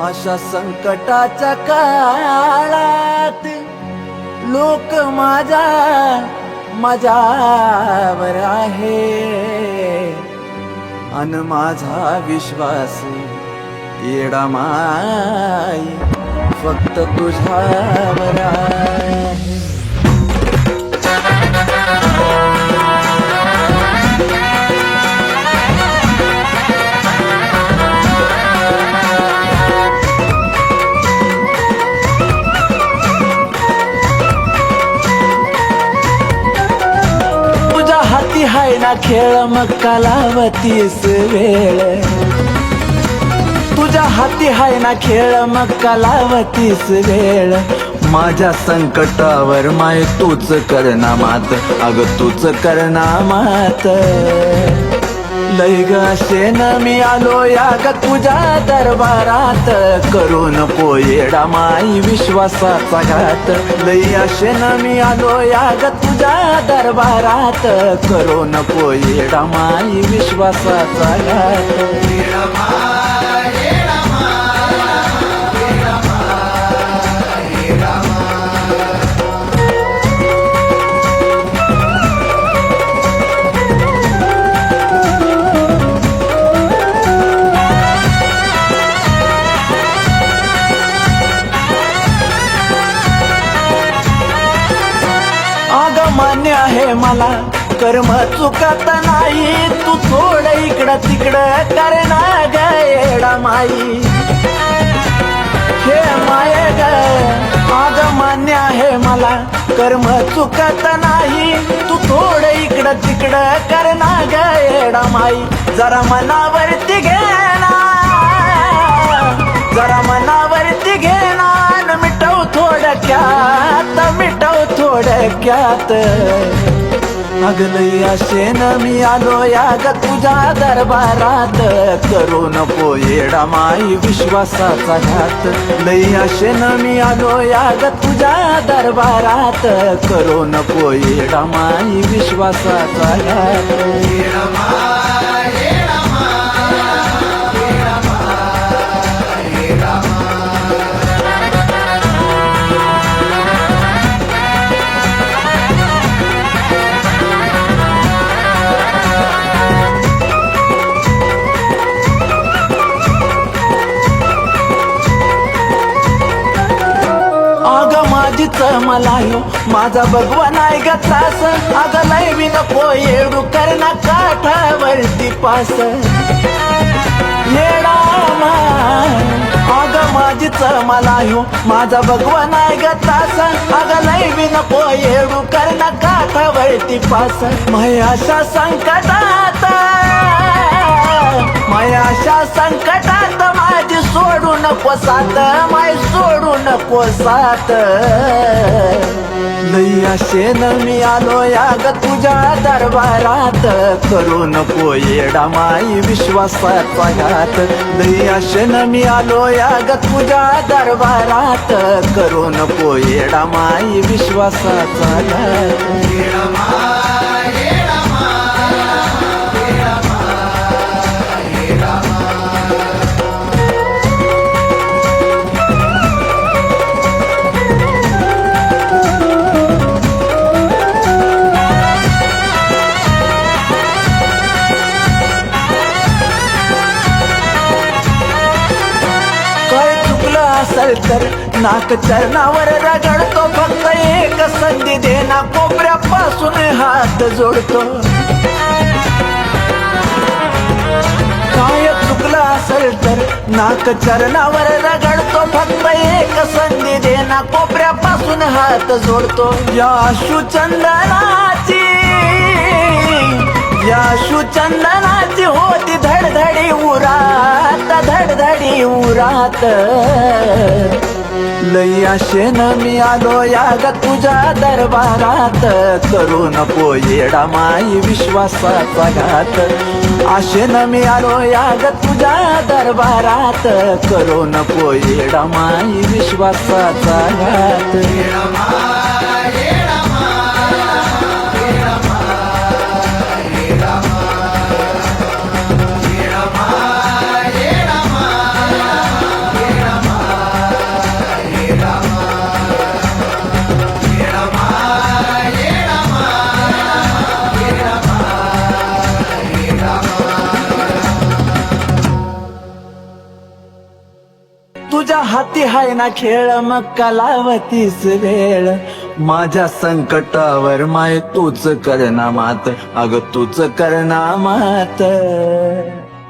अशा संकटाच्या काळात लोक माझ्यावर आहे अन माझा विश्वास येडा माई फक्त तुझ्यावर आहे. हाय ना खेळ मग कालावतीस वेळ, तुझ्या हाती हाय ना खेळ मग कालावतीस वेळ. माझ्या संकटावर माय तूच करना मात, अग तूच करना मात. लय ग शेन मी आलो या ग तुझ्या दरबारात, करू नको येडा माई विश्वासाचा घात. लय शेन मी आलो या ग तुझ्या दरबारात, करू नको येडा माई विश्वासाचा घात. मान्य आहे मला कर्म चुकत नाही, तू थोड इकडं तिकडं करना ग येडा माई. हे माय ग आग मान्य आहे मला कर्म चुकत नाही, तू थोड इकडं तिकडं करना ग येडा माई. जरा मनावरती घेना, जरा मनावरती घेना, मिटव थोडक्यात, मिटव थोडक्यात. अगलई असेन मी आलो या ग तुझ्या दरबारात, करू नको येडा माई विश्वासाचा घात. लई असेन मी आलो या ग तुझ्या दरबारात, करू नको येडा माई विश्वासाचा घात. मला यो माझा भगवान आहे ग त्रास, अग लय नको येडू करना काठावरती पास. येडा अग माझीच मला यो माझा भगवान आहे ग त्रास, अग लय नको येडू करना काठावरती पास. अशा संकटात, अशा संकटात माझी सोडू नको साथ, माय सोडू नको साथ. लई असेन मी आलो या ग तुझ्या दरबारात, करू नको येडा माई विश्वासाचा घात. लई असेन मी आलो या ग तुझ्या दरबारात, करू नको येडा माई विश्वासाचा घात. असल तर नाक चरणावर रगडतो, फक्त एक संधी देना कोपऱ्यापासून हात जोडतो. काय चुकलं असेल तर नाक चरणावर रगडतो, फक्त एक संधी देना कोपऱ्यापासून हात जोडतो. या अश्रुचंदनाची, या अश्रुचंदनाची होती धडधडी उरात, धडधडी उरात. लई असेन मी आलो या ग तुझ्या दरबारात, करू नको येडा माई विश्वासाचा घात. असेन मी आलो या ग तुझ्या दरबारात, करू नको येडा माई विश्वासाचा घात. तुझ्या हाती हाय ना खेळ मग का लावतीस वेळ माझ्या संकटावर माय तूच करना मात अग तूच करना मात